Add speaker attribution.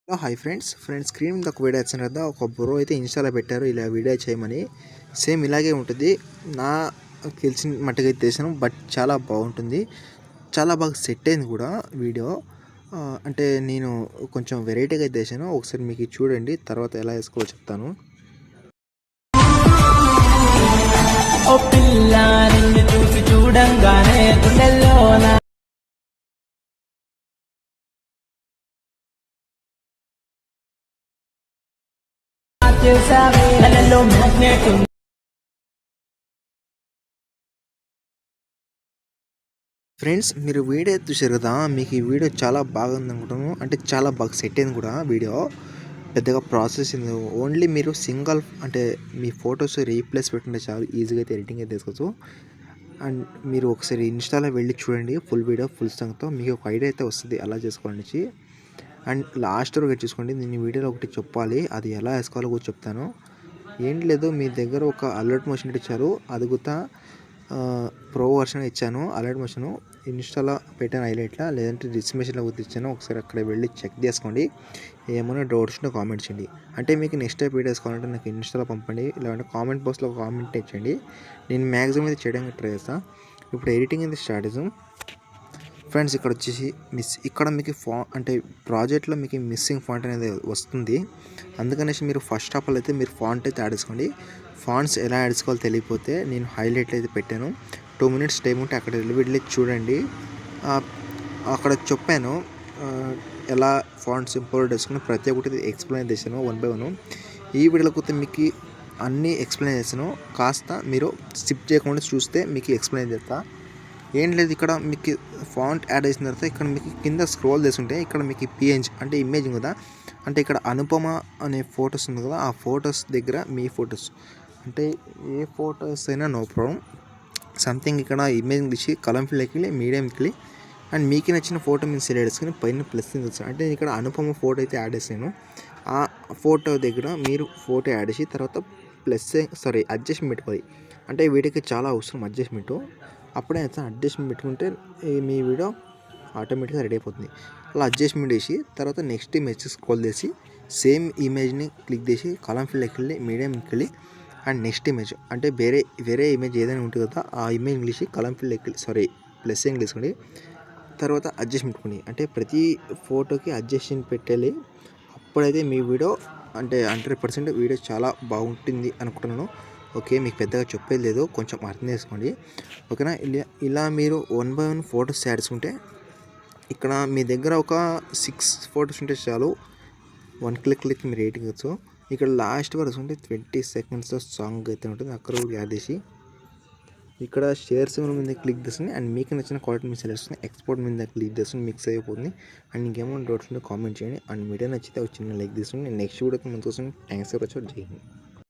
Speaker 1: Hello hi friends screen మీద ఒక video వచ్చిన కదా ఒక బ్రో అయితే ఇన్స్టాలో పెట్టారు ఇలా వీడియో చేయమని. సేమ్ ఇలాగే ఉంటుంది. నా తెలిసిన మట్టుకైతే చేశాను, బట్ చాలా బాగుంటుంది, చాలా బాగా సెట్ అయింది కూడా వీడియో. అంటే నేను కొంచెం వెరైటీగా అయితే చేశాను. ఒకసారి మీకు చూడండి, తర్వాత ఎలా వేసుకోవాలో చెప్తాను.
Speaker 2: ఓ పిల్ల నిన్ను చూసి చూడంగానే గుండెల్లోన చేసావే నెలలో మ్యాగ్నెట్
Speaker 1: ఫ్రెండ్స్ మీరు వీడియో చూసారు కదా, మీకు ఈ వీడియో చాలా బాగుంది అనుకుంటాను. అంటే చాలా బాగా సెట్ అయింది కూడా వీడియో. పెద్దగా ప్రాసెస్ ఉంది, ఓన్లీ మీరు సింగల్ అంటే మీ ఫొటోస్ రీప్లేస్ పెట్టుంటే చాలు, ఈజీగా అయితే ఎడిటింగ్ అయితే తీసుకోవచ్చు. అండ్ మీరు ఒకసారి ఇన్స్టాలో వెళ్ళి చూడండి ఫుల్ వీడియో ఫుల్ సాంగ్తో, మీకు ఒక ఐడియా అయితే వస్తుంది ఎలా చేసుకోవాలని. అండ్ లాస్ట్ వరకు చూసుకోండి, నేను ఈ వీడియోలో ఒకటి చెప్పాలి, అది ఎలా వేసుకోవాలో కూడా చెప్తాను. ఏం లేదు, మీ దగ్గర ఒక అలర్ట్ మోషన్ ఇచ్చారు, అది కూడా ప్రో వర్షన్ ఇచ్చాను. అలర్ట్ మోషను ఇన్స్టాలో పెట్టాను హైలైట్లో, లేదంటే డిస్క్రిప్షన్లో ఇచ్చాను. ఒకసారి అక్కడ వెళ్ళి చెక్ చేసుకోండి. ఏమైనా డౌట్స్ ఉంటే కామెంట్ చేయండి. అంటే మీకు నెక్స్ట్ టైప్ వీడియోస్ కావాలంటే నాకు ఇన్స్టాలో పంపండి, లేదంటే కామెంట్ బాక్స్లో కామెంట్ ఇచ్చండి. నేను మ్యాక్సిమం అయితే చేయడానికి ట్రై చేస్తాను. ఇప్పుడు ఎడిటింగ్ అయితే స్టార్ట్ చేద్దాం. ఫ్రెండ్స్ ఇక్కడ వచ్చేసి ఇక్కడ మీకు అంటే ప్రాజెక్ట్లో మీకు మిస్సింగ్ ఫాంట్ అనేది వస్తుంది. అందుకనేసి మీరు ఫస్ట్ ఆఫ్ ఆల్ అయితే మీరు ఫాంట్ అయితే యాడ్ చేసుకోండి. ఫాంట్స్ ఎలా యాడ్ చేసుకోవాలో తెలియకపోతే నేను హైలైట్లు అయితే పెట్టాను, 2 minutes టైం ఉంటే అక్కడ వెళ్ళి చూడండి. అక్కడ చెప్పాను ఎలా ఫాంట్స్ ఇంపోర్ట్ చేసుకుని ప్రతి ఒక్కటి ఎక్స్ప్లెయిన్ చేశాను 1 by 1. ఈ వీడియోలో కొత్త మీకు అన్నీ ఎక్స్ప్లెయిన్ చేశాను. కాస్త మీరు స్కిప్ చేయకుండా చూస్తే మీకు ఎక్స్ప్లెయిన్ చేస్తా. ఏం లేదు, ఇక్కడ మీకు ఫాంట్ యాడ్ చేసిన తర్వాత ఇక్కడ మీకు కింద స్క్రోల్ చేస్తుంటే ఇక్కడ మీకు పిఎన్జీ అంటే ఇమేజ్ కదా, అంటే ఇక్కడ అనుపమ అనే ఫొటోస్ ఉంది కదా, ఆ ఫొటోస్ దగ్గర మీ ఫొటోస్ అంటే ఏ ఫొటోస్ అయినా నో ప్రాబ్లం. సంథింగ్ ఇక్కడ ఇమేజ్ తీసి కలం ఫిల్కి మీడియంకి అండ్ మీకు నచ్చిన ఫోటో మీరు సెలెక్ట్ చేసుకుని పైన ప్లస్ వచ్చాను. అంటే ఇక్కడ అనుపమ ఫోటో అయితే యాడ్ చేసాను. ఆ ఫోటో దగ్గర మీరు ఫోటో యాడ్ చేసి తర్వాత ప్లస్ అడ్జస్ట్మెంట్ పెట్టుకోవాలి. అంటే వీడియోకి చాలా అవసరం అడ్జస్ట్మెంట్. అప్పుడే అడ్జస్ట్మెంట్ పెట్టుకుంటే మీ వీడియో ఆటోమేటిక్గా రెడీ అయిపోతుంది. అలా అడ్జస్ట్మెంట్ చేసి తర్వాత నెక్స్ట్ ఇమేజ్ స్క్రోల్ చేసి సేమ్ ఇమేజ్ని క్లిక్ చేసి కలం ఫిల్కి వెళ్ళి మీడియంకి వెళ్ళి అండ్ నెక్స్ట్ ఇమేజ్ అంటే వేరే ఇమేజ్ ఏదైనా ఉంటుంది కదా, ఆ ఇమేజ్ ఇంగ్లీష్ కలం ఫిల్కి ప్లస్ తీసుకోండి. తర్వాత అడ్జస్ట్మెంట్ పెట్టుకోండి. అంటే ప్రతి ఫోటోకి అడ్జస్ట్మెంట్ పెట్టాలి. అప్పుడైతే మీ వీడియో అంటే 100% వీడియో చాలా బాగుంటుంది అనుకుంటున్నాను. ఓకే, మీకు పెద్దగా చెప్పేది లేదు, కొంచెం అర్థం చేసుకోండి. ఓకేనా. ఇలా మీరు 1 by 1 ఫొటోస్ యాడ్ చేసుకుంటే ఇక్కడ మీ దగ్గర ఒక 6 ఫొటోస్ ఉంటే చాలు, 1 క్లిక్ మీరు రేటింగ్ వచ్చు. ఇక్కడ లాస్ట్ వరకు ఉంటే 20 seconds సాంగ్ అయితే ఉంటుంది, అక్కడ కూడా యాడ్ చేసి ఇక్కడ షేర్స్ మీద క్లిక్ చేస్తుంది. అండ్ మీకు నచ్చిన క్వాలిటీ మీద సెలెక్ట్ చేస్తుంది, ఎక్స్పోర్ట్ మీద క్లిక్ చేస్తుంది, మిక్స్ అయిపోతుంది. అండ్ ఇంకేమైనా డౌట్స్ ఉంటే కామెంట్ చేయండి. అండ్ వీడియో నచ్చితే ఒక చిన్న లైక్ తీసుకుని నెక్స్ట్ వీడియోకి ముందు కోసం థ్యాంక్స్ ఫర్ వాచింగ్. జై హింద్.